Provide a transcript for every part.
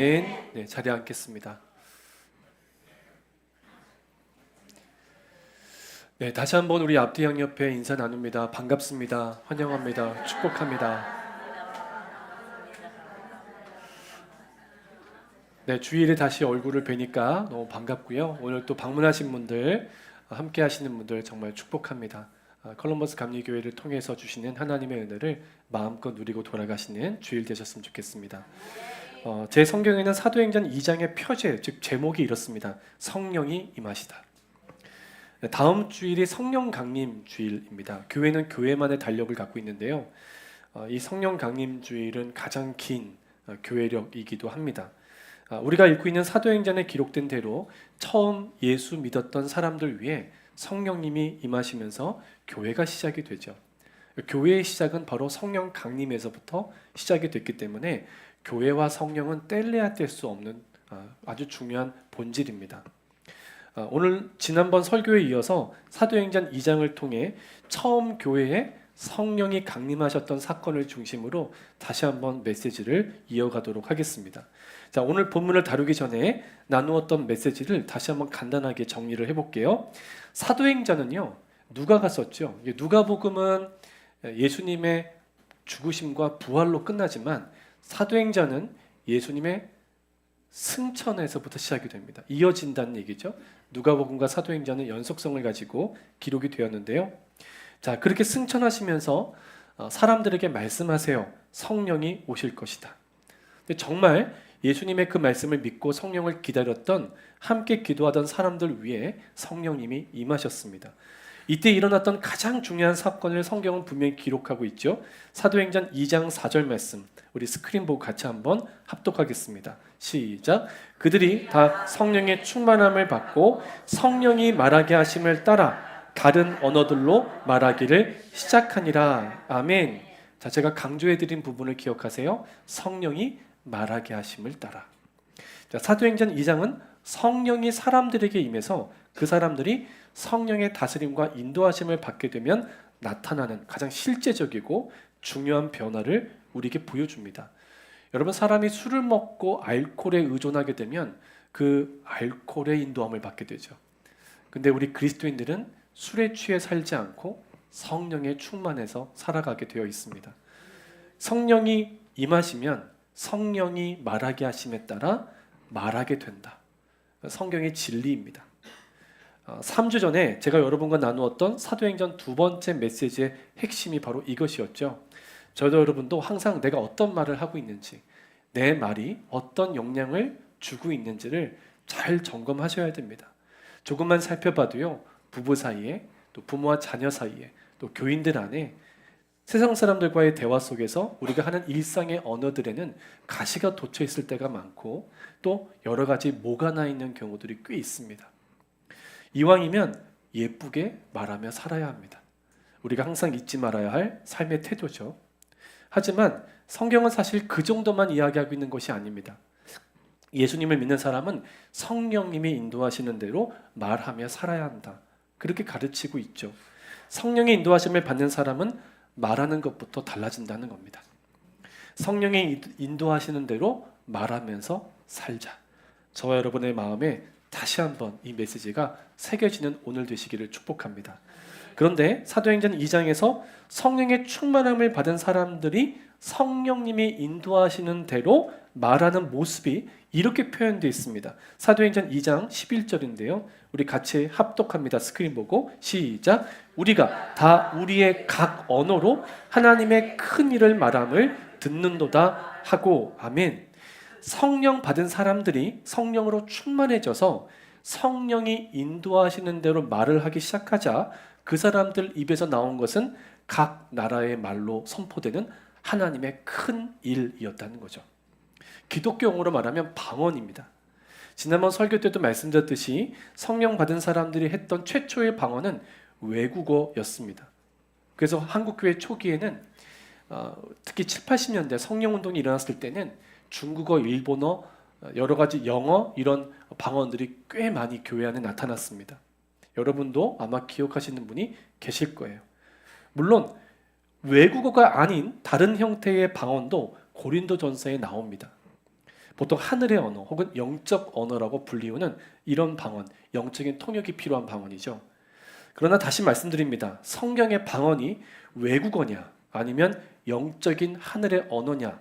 네, 자리에 앉겠습니다. 네, 다시 한번 우리 앞뒤 양옆에 인사 나눕니다. 반갑습니다. 환영합니다. 축복합니다. 네, 주일에 다시 얼굴을 뵈니까 너무 반갑고요. 오늘 또 방문하신 분들, 함께 하시는 분들 정말 축복합니다. 컬럼버스 감리교회를 통해서 주시는 하나님의 은혜를 마음껏 누리고 돌아가시는 주일 되셨으면 좋겠습니다. 제 성경에는 사도행전 2장의 표제, 즉 제목이 이렇습니다. 성령이 임하시다. 다음 주일이 성령 강림 주일입니다. 교회는 교회만의 달력을 갖고 있는데요. 이 성령 강림 주일은 가장 긴 교회력이기도 합니다. 우리가 읽고 있는 사도행전에 기록된 대로 처음 예수 믿었던 사람들 위해 성령님이 임하시면서 교회가 시작이 되죠. 교회의 시작은 바로 성령 강림에서부터 시작이 됐기 때문에 교회와 성령은 뗄래야 뗄 수 없는 아주 중요한 본질입니다. 오늘 지난번 설교에 이어서 사도행전 2장을 통해 처음 교회에 성령이 강림하셨던 사건을 중심으로 다시 한번 메시지를 이어가도록 하겠습니다. 자, 오늘 본문을 다루기 전에 나누었던 메시지를 다시 한번 간단하게 정리를 해볼게요. 사도행전은요, 누가가 썼죠. 누가복음은 예수님의 죽으심과 부활로 끝나지만 사도행전은 예수님의 승천에서부터 시작이 됩니다. 이어진다는 얘기죠. 누가복음과 사도행전은 연속성을 가지고 기록이 되었는데요. 자, 그렇게 승천하시면서 사람들에게 말씀하세요. 성령이 오실 것이다. 근데 정말 예수님의 그 말씀을 믿고 성령을 기다렸던, 함께 기도하던 사람들 위해 성령님이 임하셨습니다. 이때 일어났던 가장 중요한 사건을 성경은 분명히 기록하고 있죠. 사도행전 2장 4절 말씀, 우리 스크린 보고 같이 한번 합독하겠습니다. 시작. 그들이 다 성령의 충만함을 받고 성령이 말하게 하심을 따라 다른 언어들로 말하기를 시작하니라. 아멘. 자, 제가 강조해드린 부분을 기억하세요. 성령이 말하게 하심을 따라. 자, 사도행전 2장은 성령이 사람들에게 임해서 그 사람들이 성령의 다스림과 인도하심을 받게 되면 나타나는 가장 실제적이고 중요한 변화를 우리에게 보여줍니다. 여러분, 사람이 술을 먹고 알코올에 의존하게 되면 그 알코올의 인도함을 받게 되죠. 근데 우리 그리스도인들은 술에 취해 살지 않고 성령에 충만해서 살아가게 되어 있습니다. 성령이 임하시면 성령이 말하게 하심에 따라 말하게 된다. 성경의 진리입니다. 3주 전에 제가 여러분과 나누었던 사도행전 두 번째 메시지의 핵심이 바로 이것이었죠. 저도 여러분도 항상 내가 어떤 말을 하고 있는지, 내 말이 어떤 영향을 주고 있는지를 잘 점검하셔야 됩니다. 조금만 살펴봐도요, 부부 사이에, 또 부모와 자녀 사이에, 또 교인들 안에, 세상 사람들과의 대화 속에서 우리가 하는 일상의 언어들에는 가시가 돋쳐 있을 때가 많고, 또 여러 가지 모가 나 있는 경우들이 꽤 있습니다. 이왕이면 예쁘게 말하며 살아야 합니다. 우리가 항상 잊지 말아야 할 삶의 태도죠. 하지만 성경은 사실 그 정도만 이야기하고 있는 것이 아닙니다. 예수님을 믿는 사람은 성령님이 인도하시는 대로 말하며 살아야 한다. 그렇게 가르치고 있죠. 성령의 인도하심을 받는 사람은 말하는 것부터 달라진다는 겁니다. 성령이 인도하시는 대로 말하면서 살자. 저와 여러분의 마음에 다시 한번 이 메시지가 새겨지는 오늘 되시기를 축복합니다. 그런데 사도행전 2장에서 성령의 충만함을 받은 사람들이 성령님이 인도하시는 대로 말하는 모습이 이렇게 표현되어 있습니다. 사도행전 2장 11절인데요. 우리 같이 합독합니다. 스크린 보고 시작. 우리가 다 우리의 각 언어로 하나님의 큰 일을 말함을 듣는도다 하고. 아멘. 성령 받은 사람들이 성령으로 충만해져서 성령이 인도하시는 대로 말을 하기 시작하자 그 사람들 입에서 나온 것은 각 나라의 말로 선포되는 하나님의 큰 일이었다는 거죠. 기독교 용어로 말하면 방언입니다. 지난번 설교 때도 말씀드렸듯이 성령 받은 사람들이 했던 최초의 방언은 외국어였습니다. 그래서 한국교회 초기에는 특히 7, 80년대 성령운동이 일어났을 때는 중국어, 일본어, 여러 가지 영어 이런 방언들이 꽤 많이 교회 안에 나타났습니다. 여러분도 아마 기억하시는 분이 계실 거예요. 물론 외국어가 아닌 다른 형태의 방언도 고린도전서에 나옵니다. 보통 하늘의 언어 혹은 영적 언어라고 불리우는 이런 방언, 영적인 통역이 필요한 방언이죠. 그러나 다시 말씀드립니다. 성경의 방언이 외국어냐 아니면 영적인 하늘의 언어냐,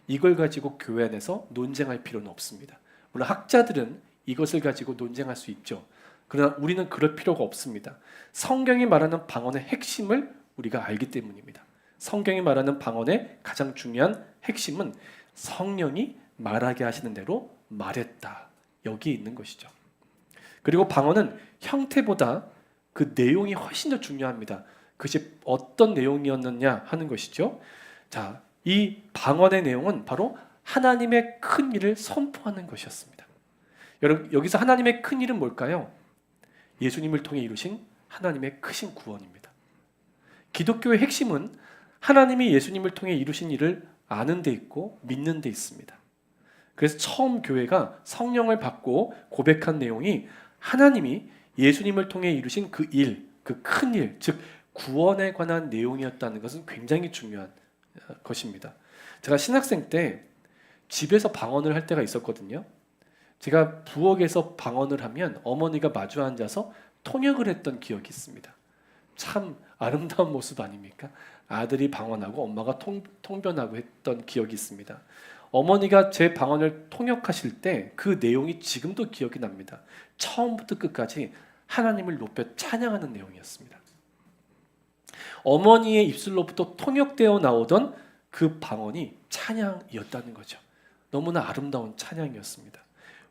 이걸 가지고 교회 안에서 논쟁할 필요는 없습니다. 물론 학자들은 이것을 가지고 논쟁할 수 있죠. 그러나 우리는 그럴 필요가 없습니다. 성경이 말하는 방언의 핵심을 우리가 알기 때문입니다. 성경이 말하는 방언의 가장 중요한 핵심은 성령이 말하게 하시는 대로 말했다. 여기에 있는 것이죠. 그리고 방언은 형태보다 그 내용이 훨씬 더 중요합니다. 그것이 어떤 내용이었느냐 하는 것이죠. 자, 이 방언의 내용은 바로 하나님의 큰 일을 선포하는 것이었습니다. 여러분, 여기서 하나님의 큰 일은 뭘까요? 예수님을 통해 이루신 하나님의 크신 구원입니다. 기독교의 핵심은 하나님이 예수님을 통해 이루신 일을 아는 데 있고 믿는 데 있습니다. 그래서 처음 교회가 성령을 받고 고백한 내용이 하나님이 예수님을 통해 이루신 그 일, 그 큰 일, 즉 구원에 관한 내용이었다는 것은 굉장히 중요한 것입니다. 제가 신학생 때 집에서 방언을 할 때가 있었거든요. 제가 부엌에서 방언을 하면 어머니가 마주 앉아서 통역을 했던 기억이 있습니다. 참 아름다운 모습 아닙니까? 아들이 방언하고 엄마가 통변하고 했던 기억이 있습니다. 어머니가 제 방언을 통역하실 때 그 내용이 지금도 기억이 납니다. 처음부터 끝까지 하나님을 높여 찬양하는 내용이었습니다. 어머니의 입술로부터 통역되어 나오던 그 방언이 찬양이었다는 거죠. 너무나 아름다운 찬양이었습니다.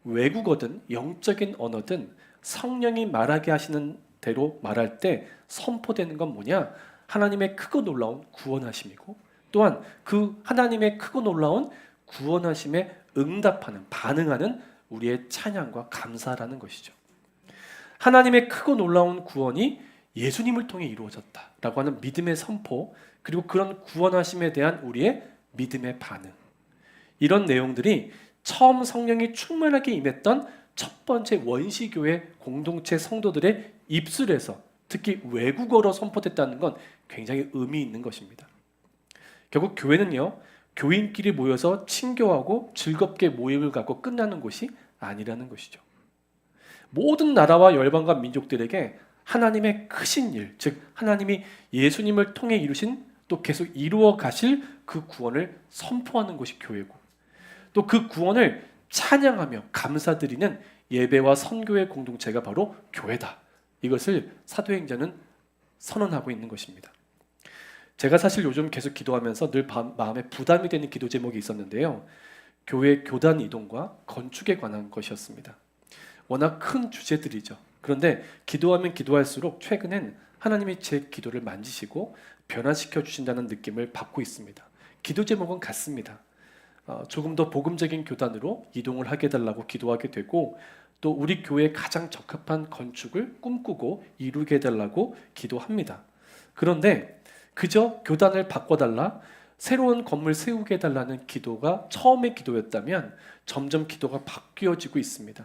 외국어든 영적인 언어든 성령이 말하게 하시는 대로 말할 때 선포되는 건 뭐냐? 하나님의 크고 놀라운 구원하심이고, 또한 그 하나님의 크고 놀라운 구원하심에 응답하는, 반응하는 우리의 찬양과 감사라는 것이죠. 하나님의 크고 놀라운 구원이 예수님을 통해 이루어졌다라고 하는 믿음의 선포, 그리고 그런 구원하심에 대한 우리의 믿음의 반응, 이런 내용들이 처음 성령이 충만하게 임했던 첫 번째 원시교회 공동체 성도들의 입술에서 특히 외국어로 선포됐다는 건 굉장히 의미 있는 것입니다. 결국 교회는요, 교인끼리 모여서 친교하고 즐겁게 모임을 갖고 끝나는 곳이 아니라는 것이죠. 모든 나라와 열방과 민족들에게 하나님의 크신 일, 즉 하나님이 예수님을 통해 이루신, 또 계속 이루어 가실 그 구원을 선포하는 것이 교회고, 또 그 구원을 찬양하며 감사드리는 예배와 선교의 공동체가 바로 교회다. 이것을 사도행전은 선언하고 있는 것입니다. 제가 사실 요즘 계속 기도하면서 늘 마음에 부담이 되는 기도 제목이 있었는데요. 교회 교단 이동과 건축에 관한 것이었습니다. 워낙 큰 주제들이죠. 그런데 기도하면 기도할수록 최근엔 하나님이 제 기도를 만지시고 변화시켜 주신다는 느낌을 받고 있습니다. 기도 제목은 같습니다. 조금 더 복음적인 교단으로 이동을 하게 해달라고 기도하게 되고, 또 우리 교회에 가장 적합한 건축을 꿈꾸고 이루게 해달라고 기도합니다. 그런데 그저 교단을 바꿔달라, 새로운 건물 세우게 해달라는 기도가 처음의 기도였다면 점점 기도가 바뀌어지고 있습니다.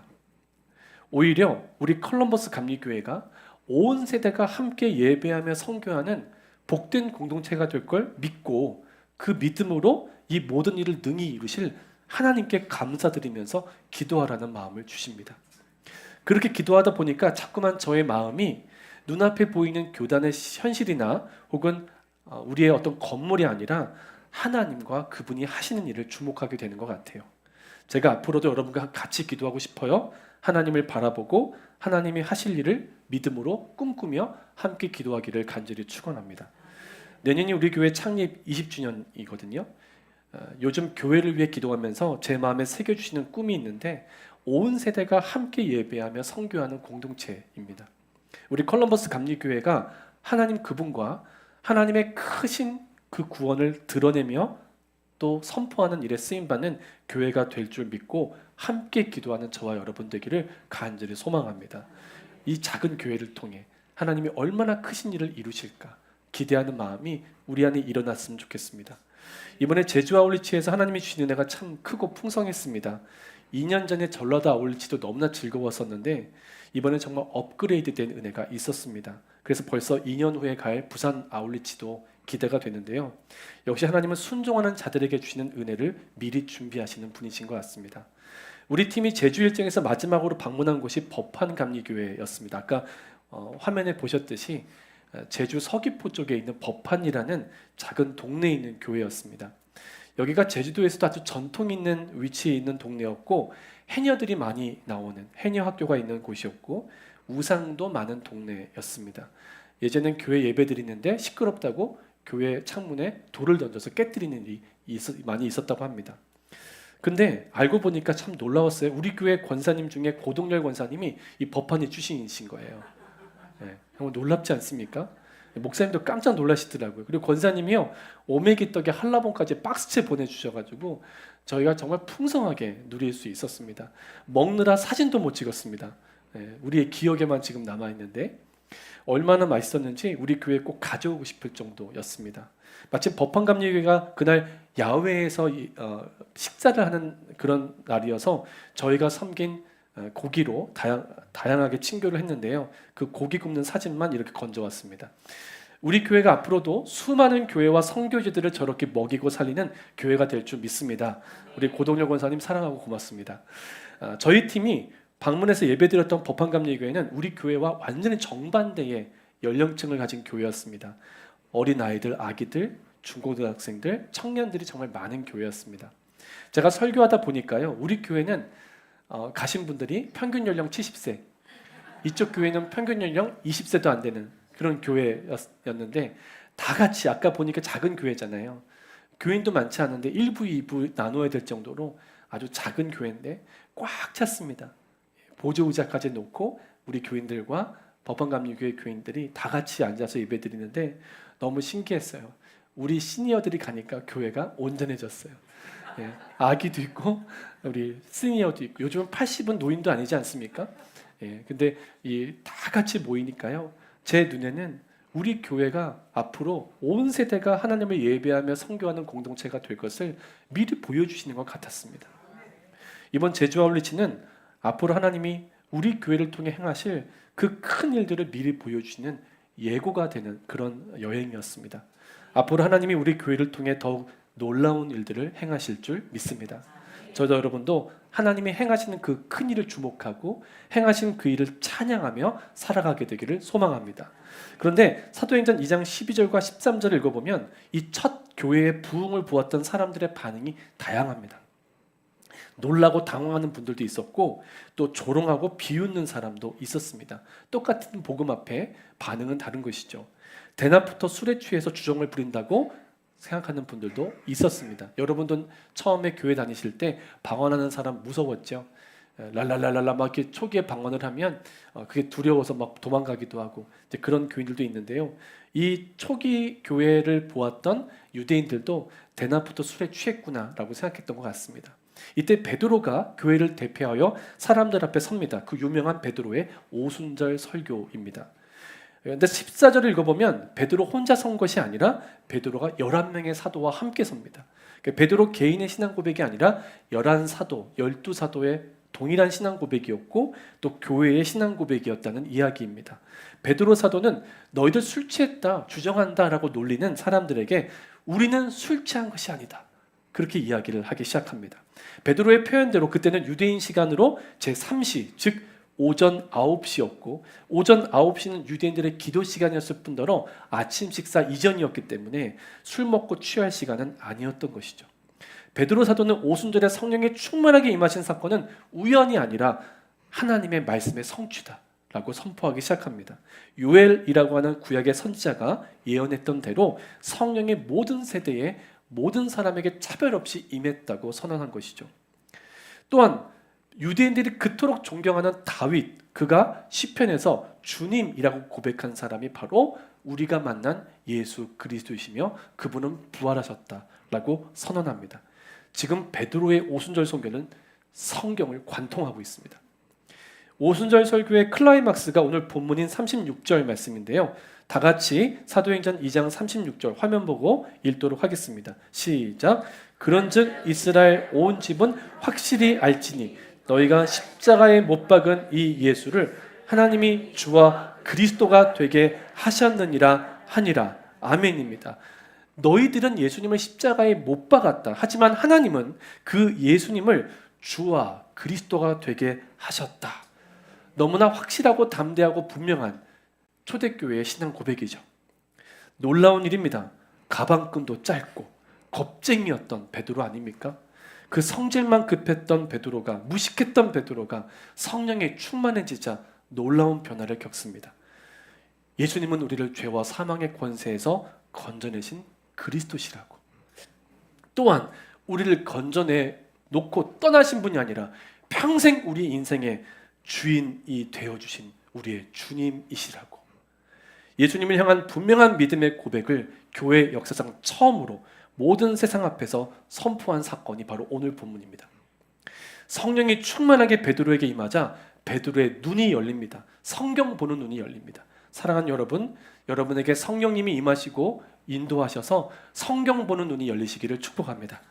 오히려 우리 컬럼버스 감리교회가 온 세대가 함께 예배하며 선교하는 복된 공동체가 될 걸 믿고, 그 믿음으로 이 모든 일을 능히 이루실 하나님께 감사드리면서 기도하라는 마음을 주십니다. 그렇게 기도하다 보니까 자꾸만 저의 마음이 눈앞에 보이는 교단의 현실이나 혹은 우리의 어떤 건물이 아니라 하나님과 그분이 하시는 일을 주목하게 되는 것 같아요. 제가 앞으로도 여러분과 같이 기도하고 싶어요. 하나님을 바라보고 하나님이 하실 일을 믿음으로 꿈꾸며 함께 기도하기를 간절히 축원합니다. 내년이 우리 교회 창립 20주년이거든요. 요즘 교회를 위해 기도하면서 제 마음에 새겨주시는 꿈이 있는데, 온 세대가 함께 예배하며 선교하는 공동체입니다. 우리 컬럼버스 감리교회가 하나님 그분과 하나님의 크신 그 구원을 드러내며 또 선포하는 일에 쓰임받는 교회가 될 줄 믿고 함께 기도하는 저와 여러분 되기를 간절히 소망합니다. 이 작은 교회를 통해 하나님이 얼마나 크신 일을 이루실까 기대하는 마음이 우리 안에 일어났으면 좋겠습니다. 이번에 제주 아울리치에서 하나님이 주신 은혜가 참 크고 풍성했습니다. 2년 전에 전라도 아울리치도 너무나 즐거웠었는데 이번에 정말 업그레이드된 은혜가 있었습니다. 그래서 벌써 2년 후에 갈 부산 아울리치도 기대가 되는데요. 역시 하나님은 순종하는 자들에게 주시는 은혜를 미리 준비하시는 분이신 것 같습니다. 우리 팀이 제주 일정에서 마지막으로 방문한 곳이 법한감리교회였습니다. 아까 화면에 보셨듯이 제주 서귀포 쪽에 있는 법한이라는 작은 동네에 있는 교회였습니다. 여기가 제주도에서도 아주 전통 있는 위치에 있는 동네였고 해녀들이 많이 나오는 해녀 학교가 있는 곳이었고 우상도 많은 동네였습니다. 예전엔 교회 예배 드리는데 시끄럽다고 교회 창문에 돌을 던져서 깨뜨리는 일이 많이 있었다고 합니다. 근데 알고 보니까 참 놀라웠어요. 우리 교회 권사님 중에 고동열 권사님이 이 법한의 출신이신 거예요. 네, 놀랍지 않습니까? 목사님도 깜짝 놀라시더라고요. 그리고 권사님이요 오메기 떡에 한라봉까지 박스채 보내주셔가지고 저희가 정말 풍성하게 누릴 수 있었습니다. 먹느라 사진도 못 찍었습니다. 네, 우리의 기억에만 지금 남아있는데 얼마나 맛있었는지 우리 교회에 꼭 가져오고 싶을 정도였습니다. 마침 법한감리교회가 그날 야외에서 식사를 하는 그런 날이어서 저희가 섬긴 고기로 다양하게 친교를 했는데요. 그 고기 굽는 사진만 이렇게 건져왔습니다. 우리 교회가 앞으로도 수많은 교회와 선교지들을 저렇게 먹이고 살리는 교회가 될 줄 믿습니다. 우리 고동열 권사님 사랑하고 고맙습니다. 저희 팀이 방문해서 예배드렸던 법한감리교회는 우리 교회와 완전히 정반대의 연령층을 가진 교회였습니다. 어린아이들, 아기들, 중고등학생들, 청년들이 정말 많은 교회였습니다. 제가 설교하다 보니까요, 우리 교회는 가신 분들이 평균 연령 70세, 이쪽 교회는 평균 연령 20세도 안 되는 그런 교회였는데 다 같이 아까 보니까 작은 교회잖아요. 교인도 많지 않은데 1부, 2부 나눠야 될 정도로 아주 작은 교회인데 꽉 찼습니다. 보조의자까지 놓고 우리 교인들과 법한감리교회 교인들이 다 같이 앉아서 예배드리는데 너무 신기했어요. 우리 시니어들이 가니까 교회가 온전해졌어요. 예, 아기도 있고 우리 시니어도 있고 요즘은 80은 노인도 아니지 않습니까? 예, 근데 다 같이 모이니까요. 제 눈에는 우리 교회가 앞으로 온 세대가 하나님을 예배하며 선교하는 공동체가 될 것을 미리 보여주시는 것 같았습니다. 이번 제주 아울리치는 앞으로 하나님이 우리 교회를 통해 행하실 그 큰 일들을 미리 보여주시는 예고가 되는 그런 여행이었습니다. 앞으로 하나님이 우리 교회를 통해 더욱 놀라운 일들을 행하실 줄 믿습니다. 저도 여러분도 하나님이 행하시는 그 큰 일을 주목하고 행하신 그 일을 찬양하며 살아가게 되기를 소망합니다. 그런데 사도행전 2장 12절과 13절을 읽어보면 이 첫 교회의 부흥을 보았던 사람들의 반응이 다양합니다. 놀라고 당황하는 분들도 있었고 또 조롱하고 비웃는 사람도 있었습니다. 똑같은 복음 앞에 반응은 다른 것이죠. 대낮부터 술에 취해서 주정을 부린다고 생각하는 분들도 있었습니다. 여러분도 처음에 교회 다니실 때 방언하는 사람 무서웠죠. 랄랄랄랄라 막 이렇게 초기에 방언을 하면 그게 두려워서 막 도망가기도 하고 이제 그런 교인들도 있는데요. 이 초기 교회를 보았던 유대인들도 대낮부터 술에 취했구나라고 생각했던 것 같습니다. 이때 베드로가 교회를 대표하여 사람들 앞에 섭니다. 그 유명한 베드로의 오순절 설교입니다. 그런데 14절을 읽어보면 베드로 혼자 선 것이 아니라 베드로가 11명의 사도와 함께 섭니다. 베드로 개인의 신앙 고백이 아니라 11사도, 12사도의 동일한 신앙 고백이었고 또 교회의 신앙 고백이었다는 이야기입니다. 베드로 사도는 너희들 술 취했다, 주정한다 라고 놀리는 사람들에게 우리는 술 취한 것이 아니다. 그렇게 이야기를 하기 시작합니다. 베드로의 표현대로 그때는 유대인 시간으로 제3시, 즉 오전 9시였고 오전 9시는 유대인들의 기도 시간이었을 뿐더러 아침 식사 이전이었기 때문에 술 먹고 취할 시간은 아니었던 것이죠. 베드로 사도는 오순절에 성령이 충만하게 임하신 사건은 우연이 아니라 하나님의 말씀의 성취다라고 선포하기 시작합니다. 요엘이라고 하는 구약의 선지자가 예언했던 대로 성령의 모든 세대에 모든 사람에게 차별 없이 임했다고 선언한 것이죠. 또한 유대인들이 그토록 존경하는 다윗, 그가 시편에서 주님이라고 고백한 사람이 바로 우리가 만난 예수 그리스도이시며 그분은 부활하셨다라고 선언합니다. 지금 베드로의 오순절 설교는 성경을 관통하고 있습니다. 오순절 설교의 클라이막스가 오늘 본문인 36절 말씀인데요. 다 같이 사도행전 2장 36절 화면 보고 읽도록 하겠습니다. 시작. 그런즉 이스라엘 온 집은 확실히 알지니 너희가 십자가에 못 박은 이 예수를 하나님이 주와 그리스도가 되게 하셨느니라 하니라. 아멘입니다. 너희들은 예수님을 십자가에 못 박았다. 하지만 하나님은 그 예수님을 주와 그리스도가 되게 하셨다. 너무나 확실하고 담대하고 분명한 초대교회의 신앙 고백이죠. 놀라운 일입니다. 가방끈도 짧고 겁쟁이였던 베드로 아닙니까? 그 성질만 급했던 베드로가, 무식했던 베드로가 성령에 충만해지자 놀라운 변화를 겪습니다. 예수님은 우리를 죄와 사망의 권세에서 건져내신 그리스도시라고. 또한 우리를 건져내 놓고 떠나신 분이 아니라 평생 우리 인생의 주인이 되어주신 우리의 주님이시라고. 예수님을 향한 분명한 믿음의 고백을 교회 역사상 처음으로 모든 세상 앞에서 선포한 사건이 바로 오늘 본문입니다. 성령이 충만하게 베드로에게 임하자 베드로의 눈이 열립니다. 성경 보는 눈이 열립니다. 사랑하는 여러분, 여러분에게 성령님이 임하시고 인도하셔서 성경 보는 눈이 열리시기를 축복합니다.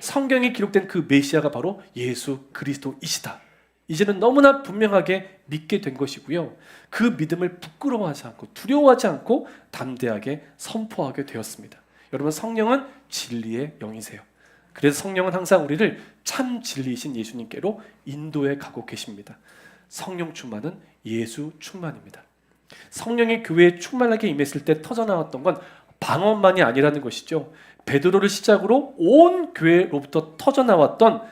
성경에 기록된 그 메시아가 바로 예수 그리스도이시다. 이제는 너무나 분명하게 믿게 된 것이고요. 그 믿음을 부끄러워하지 않고 두려워하지 않고 담대하게 선포하게 되었습니다. 여러분, 성령은 진리의 영이세요. 그래서 성령은 항상 우리를 참 진리이신 예수님께로 인도해 가고 계십니다. 성령 충만은 예수 충만입니다. 성령이 교회에 충만하게 임했을 때 터져나왔던 건 방언만이 아니라는 것이죠. 베드로를 시작으로 온 교회로부터 터져나왔던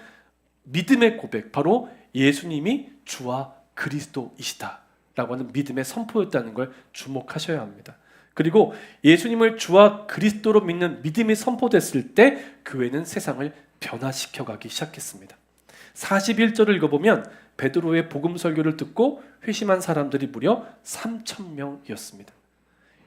믿음의 고백, 바로 예수님이 주와 그리스도이시다라고 하는 믿음의 선포였다는 걸 주목하셔야 합니다. 그리고 예수님을 주와 그리스도로 믿는 믿음이 선포됐을 때 교회는 세상을 변화시켜가기 시작했습니다. 41절을 읽어보면 베드로의 복음 설교를 듣고 회심한 사람들이 무려 3,000명이었습니다.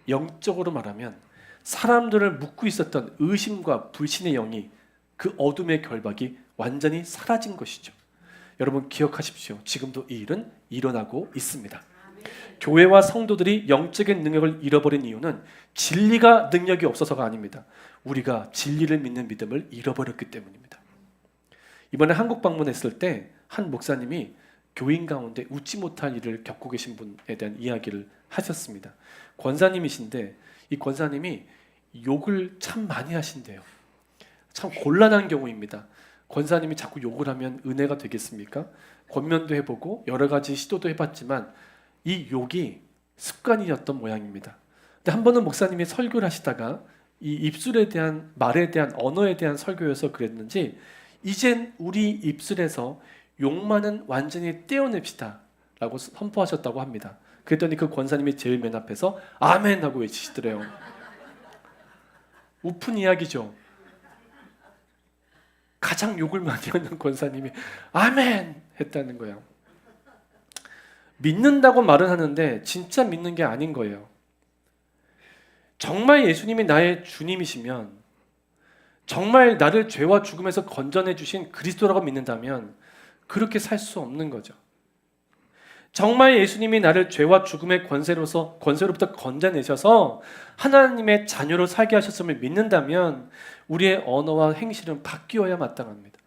영적으로 말하면 사람들을 묶고 있었던 의심과 불신의 영이, 그 어둠의 결박이 완전히 사라진 것이죠. 여러분 기억하십시오. 지금도 이 일은 일어나고 있습니다. 교회와 성도들이 영적인 능력을 잃어버린 이유는 진리가 능력이 없어서가 아닙니다. 우리가 진리를 믿는 믿음을 잃어버렸기 때문입니다. 이번에 한국 방문했을 때 한 목사님이 교인 가운데 웃지 못할 일을 겪고 계신 분에 대한 이야기를 하셨습니다. 권사님이신데 이 권사님이 욕을 참 많이 하신대요. 참 곤란한 경우입니다. 권사님이 자꾸 욕을 하면 은혜가 되겠습니까? 권면도 해보고 여러 가지 시도도 해봤지만 이 욕이 습관이었던 모양입니다. 근데 한 번은 목사님이 설교를 하시다가 이 입술에 대한, 말에 대한, 언어에 대한 설교여서 그랬는지 이젠 우리 입술에서 욕만은 완전히 떼어냅시다 라고 선포하셨다고 합니다. 그랬더니 그 권사님이 제일 맨 앞에서 아멘 하고 외치시더래요. 우픈 이야기죠. 가장 욕을 많이 하는 권사님이 아멘 했다는 거예요. 믿는다고 말은 하는데 진짜 믿는 게 아닌 거예요. 정말 예수님이 나의 주님이시면, 정말 나를 죄와 죽음에서 건져내 주신 그리스도라고 믿는다면 그렇게 살 수 없는 거죠. 정말 예수님이 나를 죄와 죽음의 권세로부터 건져내셔서 하나님의 자녀로 살게 하셨음을 믿는다면 우리의 언어와 행실은 바뀌어야 마땅합니다.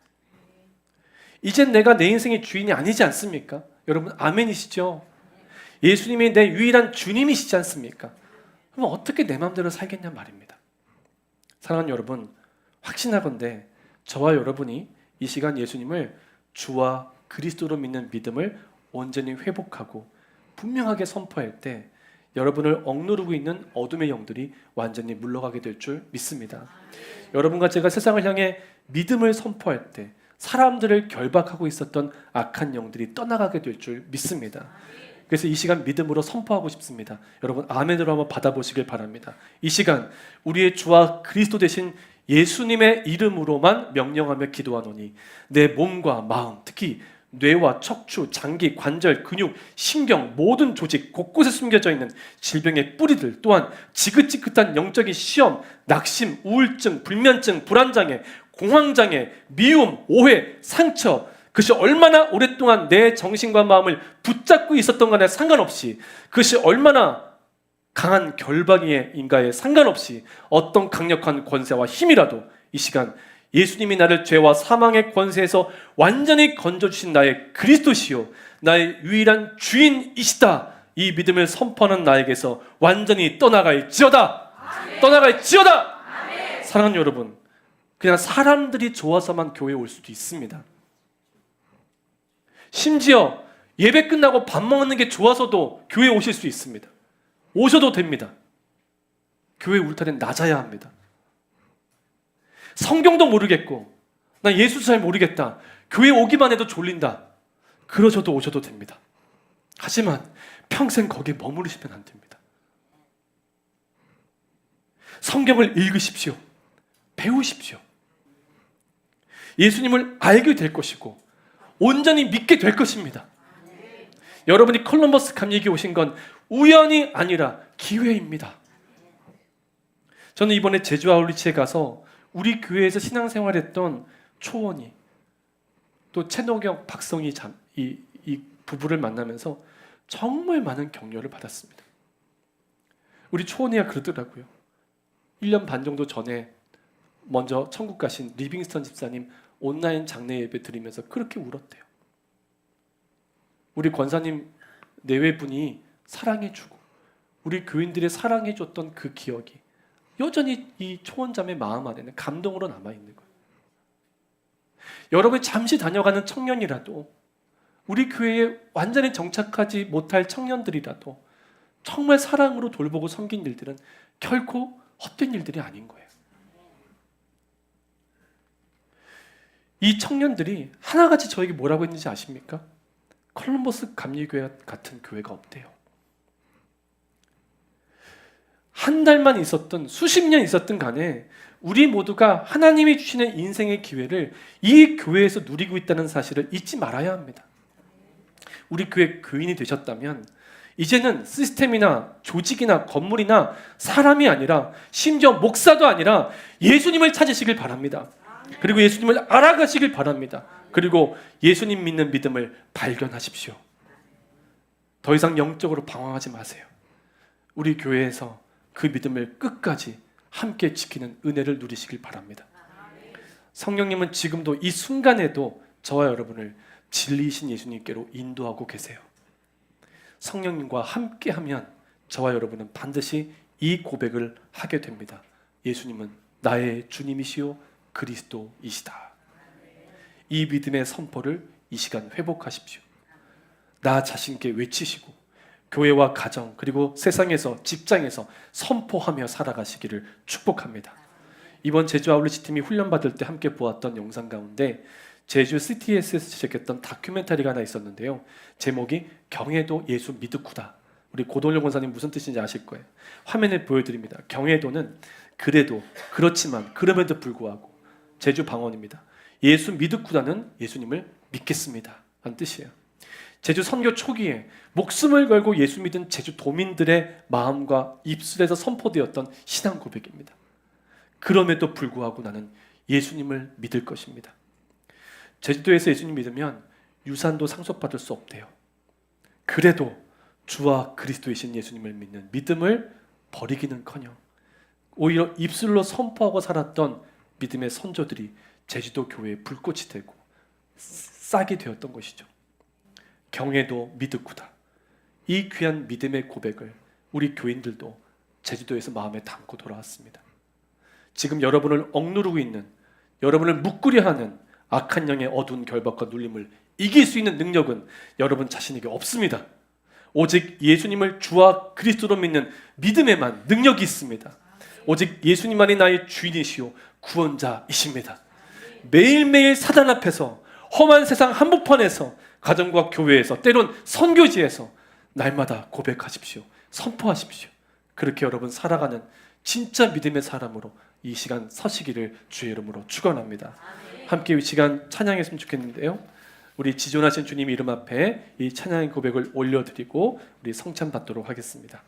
이젠 내가 내 인생의 주인이 아니지 않습니까? 여러분 아멘이시죠? 예수님이 내 유일한 주님이시지 않습니까? 그럼 어떻게 내 마음대로 살겠냐 말입니다. 사랑하는 여러분, 확신하건대 저와 여러분이 이 시간 예수님을 주와 그리스도로 믿는 믿음을 온전히 회복하고 분명하게 선포할 때 여러분을 억누르고 있는 어둠의 영들이 완전히 물러가게 될 줄 믿습니다. 여러분과 제가 세상을 향해 믿음을 선포할 때 사람들을 결박하고 있었던 악한 영들이 떠나가게 될 줄 믿습니다. 그래서 이 시간 믿음으로 선포하고 싶습니다. 여러분 아멘으로 한번 받아보시길 바랍니다. 이 시간 우리의 주와 그리스도 되신 예수님의 이름으로만 명령하며 기도하노니 내 몸과 마음, 특히 뇌와 척추, 장기, 관절, 근육, 신경, 모든 조직 곳곳에 숨겨져 있는 질병의 뿌리들, 또한 지긋지긋한 영적인 시험, 낙심, 우울증, 불면증, 불안장애, 공황장애, 미움, 오해, 상처, 그것이 얼마나 오랫동안 내 정신과 마음을 붙잡고 있었던 간에 상관없이, 그것이 얼마나 강한 결박인가에 상관없이 어떤 강력한 권세와 힘이라도 이 시간 예수님이 나를 죄와 사망의 권세에서 완전히 건져주신 나의 그리스도시요 나의 유일한 주인이시다, 이 믿음을 선포하는 나에게서 완전히 떠나갈지어다. 떠나갈지어다. 사랑하는 여러분, 그냥 사람들이 좋아서만 교회에 올 수도 있습니다. 심지어 예배 끝나고 밥 먹는 게 좋아서도 교회에 오실 수 있습니다. 오셔도 됩니다. 교회 울타리는 낮아야 합니다. 성경도 모르겠고 나 예수 잘 모르겠다, 교회 오기만 해도 졸린다, 그러셔도 오셔도 됩니다. 하지만 평생 거기에 머무르시면 안 됩니다. 성경을 읽으십시오. 배우십시오. 예수님을 알게 될 것이고 온전히 믿게 될 것입니다. 여러분이 콜럼버스 감리교에 오신 건 우연이 아니라 기회입니다. 저는 이번에 제주 아울리치에 가서 우리 교회에서 신앙생활했던 초원이, 또 최노경, 박성희 이 부부를 만나면서 정말 많은 격려를 받았습니다. 우리 초원이가 그러더라고요. 1년 반 정도 전에 먼저 천국 가신 리빙스턴 집사님 온라인 장례 예배 드리면서 그렇게 울었대요. 우리 권사님 내외분이 사랑해주고 우리 교인들의 사랑해줬던 그 기억이 여전히 이 초원자매 마음 안에는 감동으로 남아있는 거예요. 여러분이 잠시 다녀가는 청년이라도, 우리 교회에 완전히 정착하지 못할 청년들이라도 정말 사랑으로 돌보고 섬긴 일들은 결코 헛된 일들이 아닌 거예요. 이 청년들이 하나같이 저에게 뭐라고 했는지 아십니까? 콜럼버스 감리교회 같은 교회가 없대요. 한 달만 있었든 수십 년 있었든 간에 우리 모두가 하나님이 주시는 인생의 기회를 이 교회에서 누리고 있다는 사실을 잊지 말아야 합니다. 우리 교회 교인이 되셨다면 이제는 시스템이나 조직이나 건물이나 사람이 아니라, 심지어 목사도 아니라 예수님을 찾으시길 바랍니다. 그리고 예수님을 알아가시길 바랍니다. 그리고 예수님 믿는 믿음을 발견하십시오. 더 이상 영적으로 방황하지 마세요. 우리 교회에서 그 믿음을 끝까지 함께 지키는 은혜를 누리시길 바랍니다. 성령님은 지금도 이 순간에도 저와 여러분을 진리이신 예수님께로 인도하고 계세요. 성령님과 함께하면 저와 여러분은 반드시 이 고백을 하게 됩니다. 예수님은 나의 주님이시요 그리스도이시다. 이 믿음의 선포를 이 시간 회복하십시오. 나 자신께 외치시고 교회와 가정, 그리고 세상에서, 직장에서 선포하며 살아가시기를 축복합니다. 이번 제주 아울리치 팀이 훈련받을 때 함께 보았던 영상 가운데 제주 CTS에서 제작했던 다큐멘터리가 하나 있었는데요. 제목이 경애도 예수 미드쿠다. 우리 고동열 권사님 무슨 뜻인지 아실 거예요. 화면에 보여드립니다. 경애도는 그래도, 그렇지만, 그럼에도 불구하고, 제주 방언입니다. 예수 미드쿠다는 예수님을 믿겠습니다 라는 뜻이에요. 제주 선교 초기에 목숨을 걸고 예수 믿은 제주 도민들의 마음과 입술에서 선포되었던 신앙 고백입니다. 그럼에도 불구하고 나는 예수님을 믿을 것입니다. 제주도에서 예수님 믿으면 유산도 상속받을 수 없대요. 그래도 주와 그리스도이신 예수님을 믿는 믿음을 버리기는커녕 오히려 입술로 선포하고 살았던 믿음의 선조들이 제주도 교회에 불꽃이 되고 싹이 되었던 것이죠. 경애도 미드쿠다. 이 귀한 믿음의 고백을 우리 교인들도 제주도에서 마음에 담고 돌아왔습니다. 지금 여러분을 억누르고 있는, 여러분을 묶으려 하는 악한 영의 어두운 결박과 눌림을 이길 수 있는 능력은 여러분 자신에게 없습니다. 오직 예수님을 주와 그리스도로 믿는 믿음에만 능력이 있습니다. 오직 예수님만이 나의 주인이시오 구원자이십니다. 매일매일 사단 앞에서, 험한 세상 한복판에서, 가정과 교회에서, 때론 선교지에서 날마다 고백하십시오. 선포하십시오. 그렇게 여러분 살아가는 진짜 믿음의 사람으로 이 시간 서시기를 주의 이름으로 축원합니다. 함께 이 시간 찬양했으면 좋겠는데요. 우리 지존하신 주님 이름 앞에 이 찬양의 고백을 올려드리고 우리 성찬 받도록 하겠습니다.